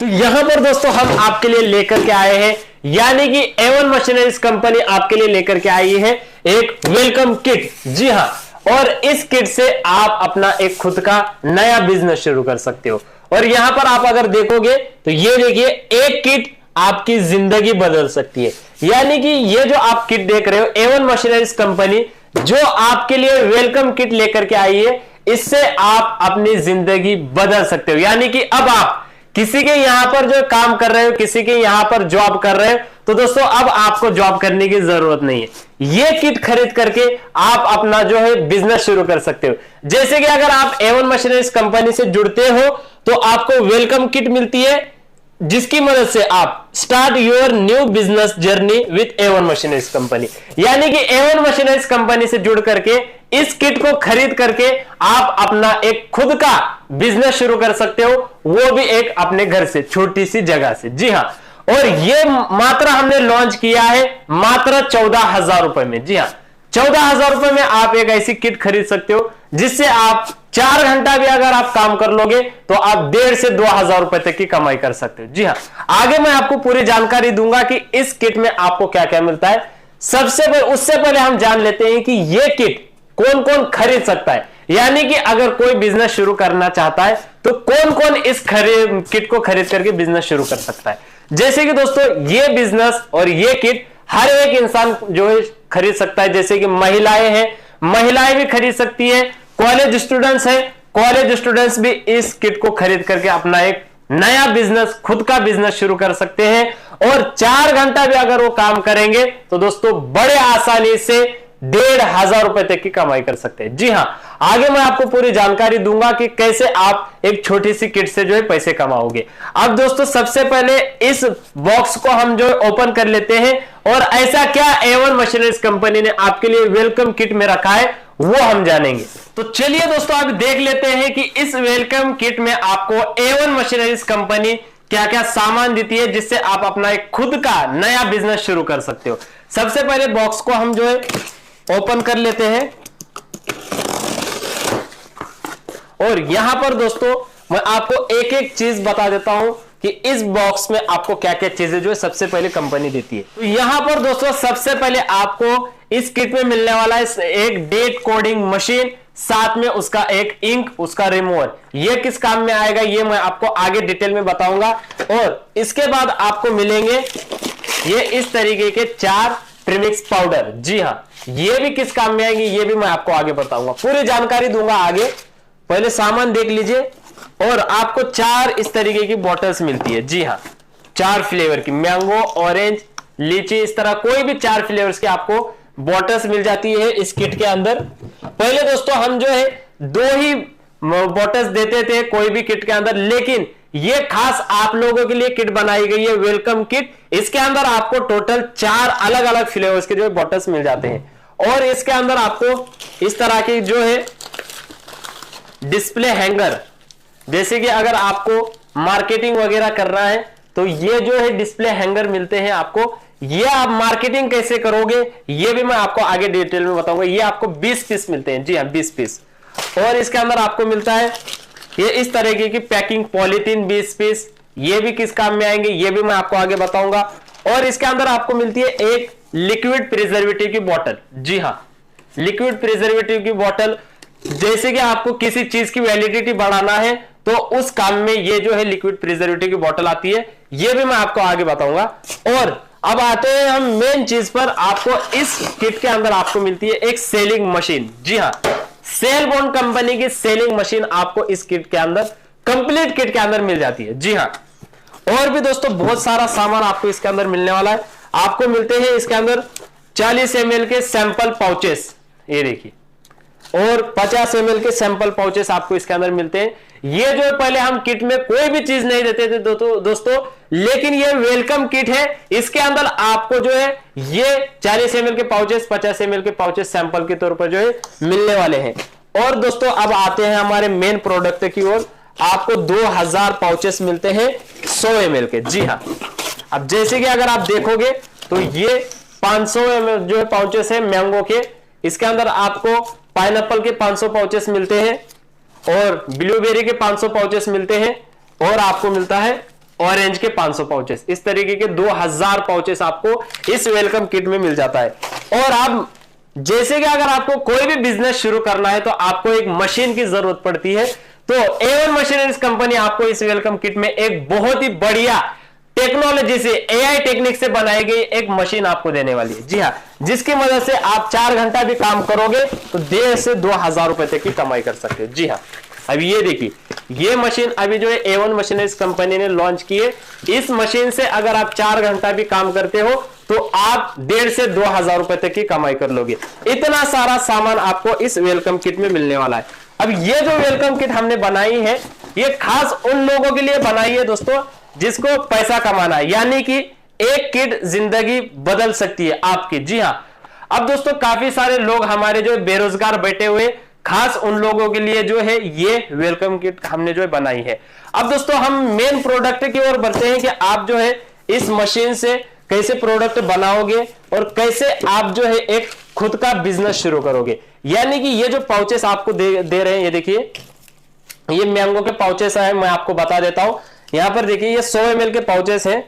तो यहां पर दोस्तों हम आपके लिए लेकर के आए हैं, यानी कि A1 मशीनरीज कंपनी आपके लिए लेकर के आई है एक वेलकम किट। जी हां, और इस किट से आप अपना एक खुद का नया बिजनेस शुरू कर सकते हो। और यहां पर आप अगर देखोगे तो ये देखिए, एक किट आपकी जिंदगी बदल सकती है। यानी कि ये जो आप किट देख रहे हो, A1 मशीनरीज कंपनी जो आपके लिए वेलकम किट लेकर के आई है, इससे आप अपनी जिंदगी बदल सकते हो। यानी कि अब आप किसी के यहां पर जो काम कर रहे हो, किसी के यहां पर जॉब कर रहे हो, तो दोस्तों अब आपको जॉब करने की जरूरत नहीं है। ये किट खरीद करके आप अपना जो है बिजनेस शुरू कर सकते हो। जैसे कि अगर आप A1 मशीनरीज कंपनी से जुड़ते हो तो आपको वेलकम किट मिलती है, जिसकी मदद से आप start your new business journey with A1 machineries company. यानी कि A1 मशीनरीज कंपनी से जुड़ करके इस किट को खरीद करके आप अपना एक खुद का बिजनेस शुरू कर सकते हो, वो भी एक अपने घर से, छोटी सी जगह से। जी हां, और ये मात्र हमने लॉन्च किया है मात्र 14,000 रुपए में। जी हां, 14,000 रुपए में आप एक ऐसी किट खरीद सकते हो जिससे आप 4 घंटा भी अगर आप काम कर लोगे तो आप 1,500 से 2,000 रुपए तक की कमाई कर सकते हो। जी हां, आगे मैं आपको पूरी जानकारी दूंगा कि इस किट में आपको क्या क्या मिलता है। उससे पहले हम जान लेते हैं कि यह किट कौन कौन खरीद सकता है। यानी कि अगर कोई बिजनेस शुरू करना चाहता है तो कौन कौन इस किट को खरीद करके बिजनेस शुरू कर सकता है। जैसे कि दोस्तों ये बिजनेस और ये किट हर एक इंसान जो है खरीद सकता है। जैसे कि महिलाएं हैं, महिलाएं भी खरीद सकती है, कॉलेज स्टूडेंट्स हैं, कॉलेज स्टूडेंट्स भी इस किट को खरीद करके अपना एक नया बिजनेस, खुद का बिजनेस शुरू कर सकते हैं। और 4 घंटा भी अगर वो काम करेंगे तो दोस्तों बड़े आसानी से 1,500 रुपए तक की कमाई कर सकते हैं। जी हां, आगे मैं आपको पूरी जानकारी दूंगा कि कैसे आप एक छोटी सी किट से जो है पैसे कमाओगे। अब दोस्तों सबसे पहले इस बॉक्स को हम जो है ओपन कर लेते हैं, और ऐसा क्या A1 मशीनरीज कंपनी ने आपके लिए वेलकम किट में रखा है वो हम जानेंगे। तो चलिए दोस्तों अब देख लेते हैं कि इस वेलकम किट में आपको A1 मशीनरीज कंपनी क्या क्या सामान देती है, जिससे आप अपना एक खुद का नया बिजनेस शुरू कर सकते हो। सबसे पहले बॉक्स को हम जो है ओपन कर लेते हैं, और यहां पर दोस्तों मैं आपको एक एक चीज बता देता हूं कि इस बॉक्स में आपको क्या क्या चीजें जो है सबसे पहले कंपनी देती है। तो यहां पर दोस्तों सबसे पहले आपको इस किट में मिलने वाला है एक डेट कोडिंग मशीन, साथ में उसका एक इंक, उसका रिमूवर। ये किस काम में आएगा ये मैं आपको आगे डिटेल में बताऊंगा। और इसके बाद आपको मिलेंगे ये इस तरीके के 4 प्रीमिक्स पाउडर। जी हां, ये भी किस काम में आएंगे ये भी मैं आपको आगे बताऊंगा, पूरी जानकारी दूंगा आगे। पहले सामान देख लीजिए। और आपको 4 इस तरीके की बॉटल्स मिलती है। जी हां, 4 फ्लेवर की, मैंगो, ऑरेंज, लीची, इस तरह कोई भी 4 फ्लेवर्स की आपको बॉटल्स मिल जाती है इस किट के अंदर। पहले दोस्तों हम जो है 2 ही बॉटल्स देते थे कोई भी किट के अंदर, लेकिन ये खास आप लोगों के लिए किट बनाई गई है वेलकम किट। इसके अंदर आपको टोटल 4 अलग अलग फ्लेवर्स के जो है बॉटल्स मिल जाते हैं। और इसके अंदर आपको इस तरह की जो है डिस्प्ले हैंगर, जैसे कि अगर आपको मार्केटिंग वगैरह करना है तो ये जो है डिस्प्ले हैंगर मिलते हैं आपको। ये आप मार्केटिंग कैसे करोगे ये भी मैं आपको आगे डिटेल में बताऊंगा। ये आपको 20 पीस मिलते हैं। जी हां, 20 पीस। और इसके अंदर आपको मिलता है ये इस तरीके की पैकिंग पॉलीथीन 20 पीस। ये भी किस काम में आएंगे ये भी मैं आपको आगे बताऊंगा। और इसके अंदर आपको मिलती है एक लिक्विड प्रिजर्वेटिव की बोतल। जी हां, लिक्विड प्रिजर्वेटिव की बोतल, जैसे कि आपको किसी चीज की वैलिडिटी बढ़ाना है तो उस काम में ये जो है लिक्विड प्रिजर्वेटिव की बोतल आती है। ये भी मैं आपको आगे बताऊंगा। और अब आते हैं हम मेन चीज पर। आपको इस किट के अंदर आपको मिलती है एक सेलिंग मशीन। जी हां, सेलबोन कंपनी की सेलिंग मशीन आपको इस किट के अंदर, कंप्लीट किट के अंदर मिल जाती है। जी हां, और भी दोस्तों बहुत सारा सामान आपको इसके अंदर मिलने वाला है। आपको मिलते हैं इसके अंदर 40 ml के सैंपल पाउचेस, ये देखिए, और 50 ml के सैंपल पाउचेस आपको इसके अंदर मिलते हैं। ये जो पहले हम किट में कोई भी चीज नहीं देते थे दोस्तों, लेकिन ये वेलकम किट है। इसके अंदर आपको जो है ये 40 ml के पाउचेस, 50 ml के पाउचेस सैंपल के तौर पर जो है मिलने वाले हैं। और दोस्तों अब आते हैं हमारे मेन प्रोडक्ट की ओर। आपको 2000 पाउचेस मिलते हैं 100 ml के। जी हाँ, अब जैसे कि अगर आप देखोगे तो ये 500 ml जो है पाउचेस है मैंगो के। इसके अंदर आपको पाइनएप्पल के 500 पाउचेस मिलते हैं, और ब्लूबेरी के 500 पाउचेस मिलते हैं, और आपको मिलता है ऑरेंज के 500 पाउचेस, इस तरीके के 2000 पाउचेस आपको इस वेलकम किट में मिल जाता है। और आप जैसे कि अगर आपको कोई भी बिजनेस शुरू करना है तो आपको एक मशीन की जरूरत पड़ती है, तो A1 मशीनरीज कंपनी आपको इस वेलकम किट में एक बहुत ही बढ़िया टेक्नोलॉजी से, AI टेक्निक से बनाई गई एक मशीन आपको देने वाली है। जी हाँ, जिसकी मदद से आप 4 घंटा भी काम करोगे तो 1,500 से 2,000 रुपए तक की कमाई कर सकते हो। जी हाँ, अभी ये देखिए, ये मशीन अभी जो है A1 मशीनरीज कंपनी ने लॉन्च की है। इस मशीन से अगर आप 4 घंटा भी काम करते हो तो आप 1,500 से 2,000 रुपए तक की कमाई कर लोगे। इतना सारा सामान आपको इस वेलकम किट में मिलने वाला है। अब ये जो वेलकम किट हमने बनाई है, ये खास उन लोगों के लिए बनाई है दोस्तों जिसको पैसा कमाना है, यानी कि एक किट जिंदगी बदल सकती है आपकी। जी हाँ, अब दोस्तों काफी सारे लोग हमारे जो बेरोजगार बैठे हुए, खास उन लोगों के लिए जो है ये वेलकम किट हमने जो है बनाई है। अब दोस्तों हम मेन प्रोडक्ट की ओर बढ़ते हैं कि आप जो है इस मशीन से कैसे प्रोडक्ट बनाओगे और कैसे आप जो है एक खुद का बिजनेस शुरू करोगे। यानी कि ये जो पाउचेस आपको दे रहे हैं, ये देखिए, ये मैंगो के पाउचेस है, मैं आपको बता देता हूं। यहां पर देखिए ये 100 ml के पाउचेस हैं।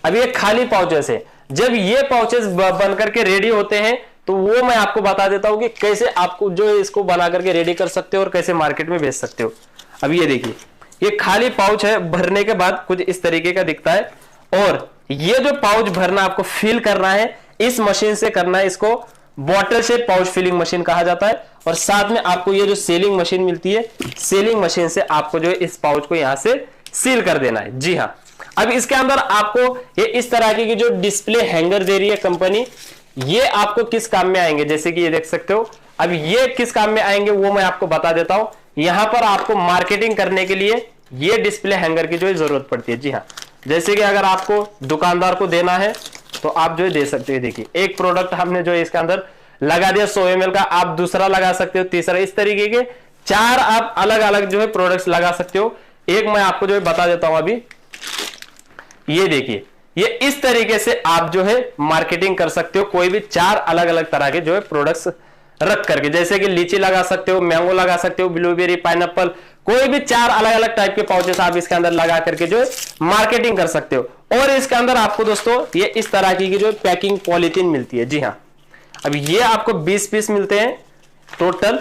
अब ये खाली पाउचेस है। जब ये पाउचेस बन करके रेडी होते हैं तो वो मैं आपको बता देता हूं कि कैसे आपको जो है इसको बना करके रेडी कर सकते हो और कैसे मार्केट में बेच सकते हो। अब ये देखिए, ये खाली पाउच है, भरने के बाद कुछ इस तरीके का दिखता है। और ये जो पाउच भरना आपको फिल करना है, इस मशीन से करना है। इसको बॉटल से पाउच फिलिंग मशीन कहा जाता है। और साथ में आपको ये जो सीलिंग मशीन मिलती है, सीलिंग मशीन से आपको जो है इस पाउच को यहां से सील कर देना है। जी हाँ, अब इसके अंदर आपको ये इस तरह की जो डिस्प्ले हैंगर दे रही है कंपनी, ये आपको किस काम में आएंगे, जैसे कि ये देख सकते हो। अब ये किस काम में आएंगे वो मैं आपको बता देता हूं। यहां पर आपको मार्केटिंग करने के लिए ये डिस्प्ले हैंगर की जो है जरूरत पड़ती है। जी हाँ, जैसे कि अगर आपको दुकानदार को देना है तो आप जो है दे सकते हो। देखिए, एक प्रोडक्ट हमने जो है इसके अंदर लगा दिया 100 ml का, आप दूसरा लगा सकते हो, तीसरा, इस तरीके के 4 आप अलग अलग जो है प्रोडक्ट्स लगा सकते हो। एक मैं आपको जो है बता देता हूं। अभी ये देखिए, ये इस तरीके से आप जो है मार्केटिंग कर सकते हो, कोई भी 4 अलग अलग तरह के जो है प्रोडक्ट्स रख करके, जैसे कि लीची लगा सकते हो, मैंगो लगा सकते हो, ब्लूबेरी, पाइनएप्पल, कोई भी 4 अलग अलग टाइप के पाउचेस आप इसके अंदर लगा करके जो है मार्केटिंग कर सकते हो। और इसके अंदर आपको दोस्तों ये इस तरह की जो पैकिंग पॉलीथीन मिलती है। जी हाँ, अब ये आपको 20 पीस मिलते हैं टोटल।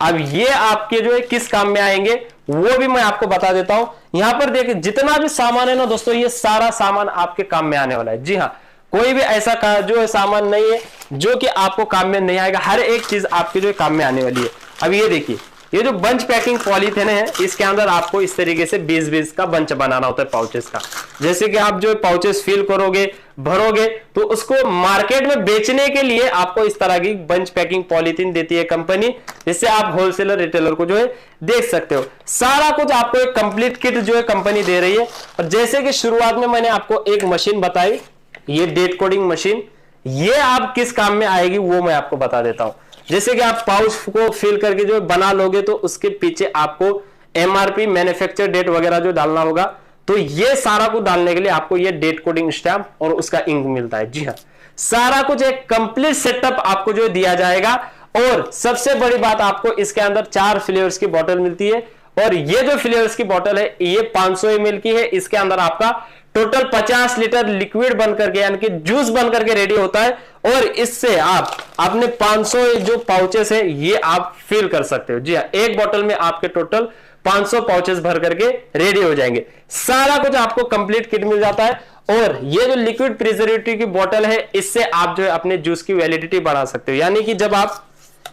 अब ये आपके जो है किस काम में आएंगे वो भी मैं आपको बता देता हूं। यहां पर देखिए, जितना भी सामान है ना दोस्तों, ये सारा सामान आपके काम में आने वाला है। जी हाँ, कोई भी ऐसा जो है सामान नहीं है जो कि आपको काम में नहीं आएगा। हर एक चीज आपके जो काम में आने वाली है। अब ये देखिए, ये जो बंच पैकिंग पॉलीथिन है, इसके अंदर आपको इस तरीके से 20-20 का बंच बनाना होता है पाउचेस का। जैसे कि आप जो पाउचेस फिल करोगे, भरोगे, तो उसको मार्केट में बेचने के लिए आपको इस तरह की बंच पैकिंग पॉलीथिन देती है कंपनी, जिससे आप होलसेलर, रिटेलर को जो है देख सकते हो। सारा कुछ आपको एक कंप्लीट किट जो है कंपनी दे रही है। और जैसे कि शुरुआत में मैंने आपको एक मशीन बताई, ये डेट कोडिंग मशीन, ये आप किस काम में आएगी वो मैं आपको बता देता हूं। जैसे कि आप पाउच को फिल करके जो बना लोगे तो उसके पीछे आपको MRP, मैन्युफैक्चर डेट वगैरह जो डालना होगा, तो ये सारा कुछ डालने के लिए आपको ये डेट कोडिंग स्टैम्प और उसका इंक मिलता है। जी हाँ, सारा कुछ एक कंप्लीट सेटअप आपको जो दिया जाएगा। और सबसे बड़ी बात, आपको इसके अंदर 4 फ्लेवर्स की बोतल मिलती है। और ये जो फ्लेवर्स की बोतल है ये 500 ml की है। इसके अंदर आपका टोटल 50 लीटर लिक्विड बन करके, यानी कि जूस बन करके रेडी होता है। और इससे आप अपने 500 जो पाउचेस है ये आप फिल कर सकते हो। जी हाँ, एक बोतल में आपके टोटल 500 पाउचेस भर करके रेडी हो जाएंगे। सारा कुछ आपको कंप्लीट किट मिल जाता है। और ये जो लिक्विड प्रिजर्वेटिव की बोतल है, इससे आप जो है अपने जूस की वैलिडिटी बढ़ा सकते हो। यानी कि जब आप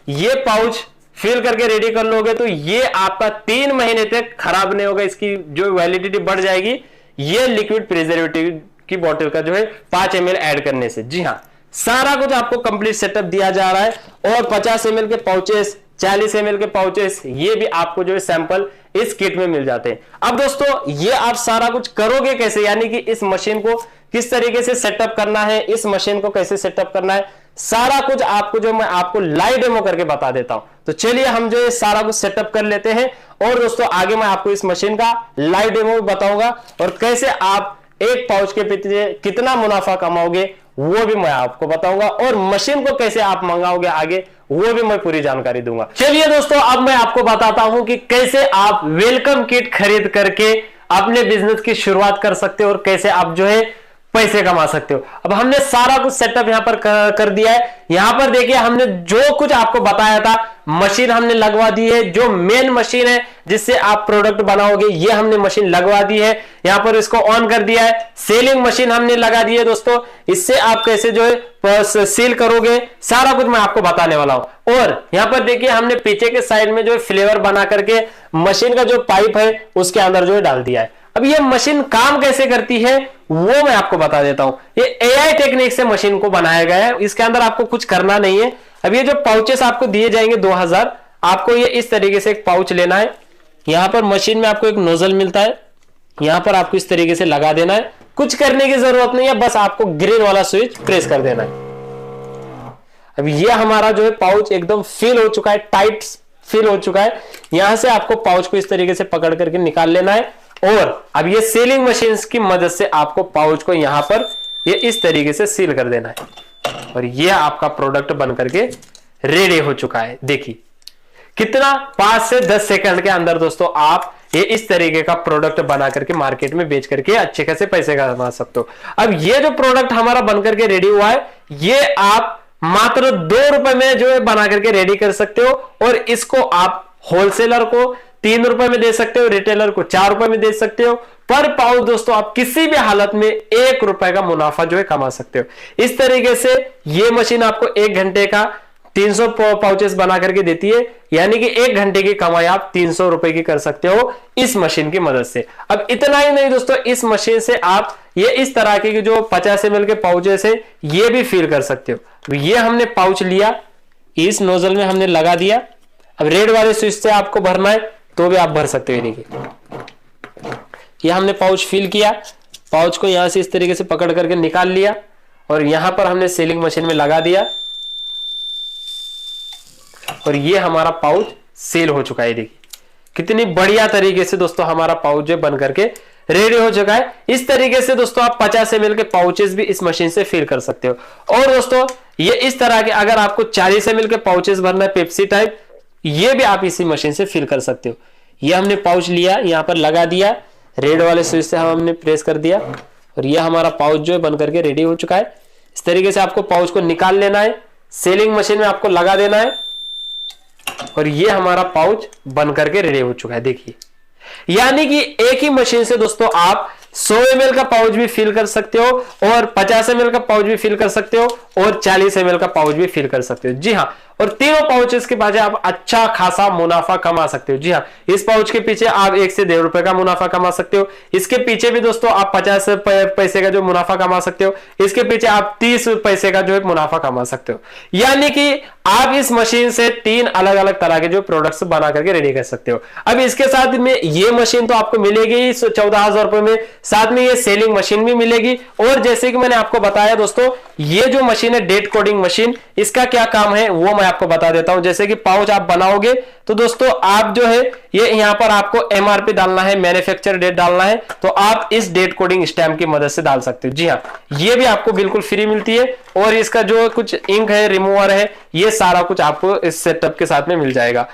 ये पाउच फिल करके रेडी कर लोगे तो ये आपका 3 महीने तक खराब नहीं होगा, इसकी जो वैलिडिटी बढ़ जाएगी ये लिक्विड प्रिजर्वेटिव की बोतल का जो है 5 ml ऐड करने से। जी हाँ, सारा कुछ आपको कंप्लीट सेटअप दिया जा रहा है। और 50 ml के पाउचेस, 40 ml के पाउचेस, ये भी आपको जो है सैंपल इस किट में मिल जाते हैं। अब दोस्तों ये आप सारा कुछ करोगे कैसे, यानी कि इस मशीन को किस तरीके से सेटअप करना है, इस मशीन को कैसे सेटअप करना है, सारा कुछ आपको जो मैं आपको लाइव डेमो करके बता देता हूं। तो चलिए हम जो है सारा कुछ सेटअप कर लेते हैं। और दोस्तों आगे मैं आपको इस मशीन का लाइव डेमो बताऊंगा और कैसे आप एक पाउच के पीछे कितना मुनाफा कमाओगे वो भी मैं आपको बताऊंगा। और मशीन को कैसे आप मंगाओगे आगे वो भी मैं पूरी जानकारी दूंगा। चलिए दोस्तों, अब मैं आपको बताता हूं कि कैसे आप वेलकम किट खरीद करके अपने बिजनेस की शुरुआत कर सकते हो और कैसे आप जो है पैसे कमा सकते हो। अब हमने सारा कुछ सेटअप यहां पर कर दिया है। यहां पर देखिए हमने जो कुछ आपको बताया था, मशीन हमने लगवा दी है, जो मेन मशीन है जिससे आप प्रोडक्ट बनाओगे ये हमने मशीन लगवा दी है। यहां पर इसको ऑन कर दिया है। सेलिंग मशीन हमने लगा दी है दोस्तों, इससे आप कैसे जो है सेल करोगे सारा कुछ मैं आपको बताने वाला हूं। और यहां पर देखिए हमने पीछे के साइड में जो है फ्लेवर बना करके मशीन का जो पाइप है उसके अंदर जो है डाल दिया है। अब ये मशीन काम कैसे करती है वो मैं आपको बता देता हूं। ये एआई टेक्निक से मशीन को बनाया गया है, इसके अंदर आपको कुछ करना नहीं है। अब ये जो पाउचेस आपको दिए जाएंगे 2000, आपको ये इस तरीके से एक पाउच लेना है। यहां पर मशीन में आपको एक नोजल मिलता है, यहां पर आपको इस तरीके से लगा देना है। कुछ करने की जरूरत नहीं है, बस आपको ग्रीन वाला स्विच प्रेस कर देना है। अब ये हमारा जो है पाउच एकदम फिल हो चुका है, टाइट फिल हो चुका है। यहां से आपको पाउच को इस तरीके से पकड़ करके निकाल लेना है और अब ये सीलिंग मशीन की मदद से आपको पाउच को यहां पर ये इस तरीके से सील कर देना है और ये आपका प्रोडक्ट बन करके रेडी हो चुका है। देखिए कितना 5 से 10 सेकंड के अंदर दोस्तों आप ये इस तरीके का प्रोडक्ट बना करके मार्केट में बेच करके अच्छे खासे पैसे कमा सकते हो। अब ये जो प्रोडक्ट हमारा बन करके रेडी हुआ है ये आप मात्र 2 रुपए में जो है बना करके रेडी कर सकते हो और इसको आप होलसेलर को 3 रुपए में दे सकते हो, रिटेलर को 4 रुपए में दे सकते हो। पर पाउच दोस्तों आप किसी भी हालत में 1 रुपए का मुनाफा जो है कमा सकते हो। इस तरीके से ये मशीन आपको 1 घंटे का 300 पाउचेस बना करके देती है, यानी कि 1 घंटे की कमाई आप 300 रुपए की कर सकते हो इस मशीन की मदद से। अब इतना ही नहीं दोस्तों, इस मशीन से आप ये इस तरह के जो 50 ml के पाउचेस है ये भी फिल कर सकते हो। तो ये हमने पाउच लिया, इस नोजल में हमने लगा दिया। अब रेड वाले स्विच से आपको भरना है तो भी आप भर सकते हो। देखिए ये हमने पाउच फिल किया, पाउच को यहां से इस तरीके से पकड़ करके निकाल लिया और यहां पर हमने सीलिंग मशीन में लगा दिया और ये हमारा पाउच सेल हो चुका है। देखिए कितनी बढ़िया तरीके से दोस्तों हमारा पाउच जो बन करके रेडी हो चुका है। इस तरीके से दोस्तों आप 50 ml के पाउचेस भी इस मशीन से फिल कर सकते हो। और दोस्तों ये इस तरह के अगर आपको 40 ml के पाउचेस भरना है पेप्सी टाइप, ये भी आप इसी मशीन से फिल कर सकते हो। ये हमने पाउच लिया, यहां पर लगा दिया, रेड वाले स्विच से हमने प्रेस कर दिया और ये हमारा पाउच जो है बन करके रेडी हो चुका है। इस तरीके से आपको पाउच को निकाल लेना है, सेलिंग मशीन में आपको लगा देना है और ये हमारा पाउच बन करके रेडी हो चुका है। देखिए यानी कि एक ही मशीन से दोस्तों आप 100 ml का पाउच भी फिल कर सकते हो और 50 ml का पाउच भी फिल कर सकते हो और 40 ml का पाउच भी फिल कर सकते हो। जी हाँ, और तीनों पाउचेस के बाद आप अच्छा खासा मुनाफा कमा सकते हो। जी हाँ, इस पाउच के पीछे आप 1 से 1.5 रुपए का मुनाफा कमा सकते हो। इसके पीछे भी दोस्तों आप 50 पैसे का जो मुनाफा कमा सकते हो। इसके पीछे आप 30 पैसे का जो है मुनाफा कमा सकते हो। यानी कि आप इस मशीन से 3 अलग अलग तरह के जो प्रोडक्ट्स बना करके रेडी कर सकते हो। अब इसके साथ में ये मशीन तो आपको मिलेगी 14,000 रुपए में, साथ में ये सेलिंग मशीन भी मिलेगी। और जैसे कि मैंने आपको बताया दोस्तों, ये जो मशीन है डेट कोडिंग मशीन, इसका क्या काम है वो मैं आपको बता देता हूं। जैसे कि पाउच आप बनाओगे तो दोस्तों आप जो है ये यहां पर आपको एमआरपी डालना है, मैन्युफैक्चर डेट डालना है, तो आप इस डेट कोडिंग स्टैम्प की मदद से डाल सकते हो। जी हाँ, ये भी आपको बिल्कुल फ्री मिलती है और इसका जो कुछ इंक है, रिमूवर है, ये सारा कुछ आपको इस सेटअप के साथ में मिल जाएगा।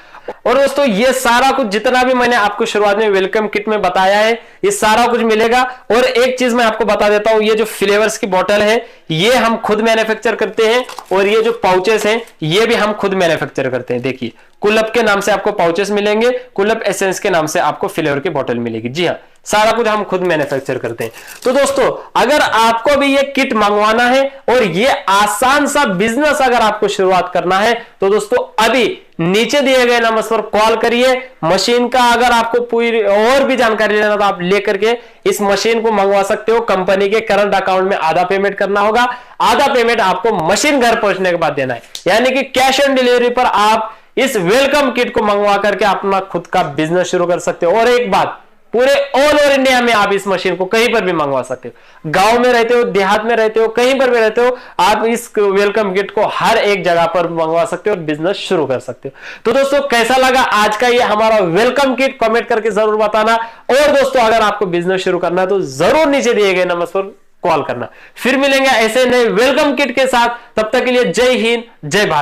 और दोस्तों ये सारा कुछ जितना भी मैंने आपको शुरुआत में वेलकम किट में बताया है ये सारा कुछ मिलेगा। और एक चीज मैं आपको बता देता हूं, ये जो फ्लेवर्स की बोतल है ये हम खुद मैन्युफैक्चर करते हैं और ये जो पाउचेस हैं ये भी हम खुद मैन्युफैक्चर करते हैं। देखिए कुलअप के नाम से आपको पाउचेस मिलेंगे, कुलअप एसेंस के नाम से आपको फ्लेवर की बोतल मिलेगी। जी हाँ, सारा कुछ हम खुद मैन्युफैक्चर करते हैं। तो दोस्तों अगर आपको भी ये किट मंगवाना है और ये आसान सा बिजनेस अगर आपको शुरुआत करना है तो दोस्तों अभी नीचे दिए गए नंबर पर कॉल करिए। मशीन का अगर आपको पूरी और भी जानकारी लेना तो आप लेकर के इस मशीन को मंगवा सकते हो। कंपनी के करंट अकाउंट में आधा पेमेंट करना होगा, आधा पेमेंट आपको मशीन घर पहुंचने के बाद देना है। यानी कि कैश ऑन डिलीवरी पर आप इस वेलकम किट को मंगवा करके अपना खुद का बिजनेस शुरू कर सकते हो। और एक बात, पूरे ऑल ओवर इंडिया में आप इस मशीन को कहीं पर भी मंगवा सकते हो। गांव में रहते हो, देहात में रहते हो, कहीं पर भी रहते हो, आप इस वेलकम किट को हर एक जगह पर मंगवा सकते हो और बिजनेस शुरू कर सकते हो। तो दोस्तों कैसा लगा आज का ये हमारा वेलकम किट, कमेंट करके जरूर बताना। और दोस्तों अगर आपको बिजनेस शुरू करना है तो जरूर नीचे दिए गए नंबर पर कॉल करना। फिर मिलेंगे ऐसे नए वेलकम किट के साथ, तब तक के लिए जय हिंद, जय भारत।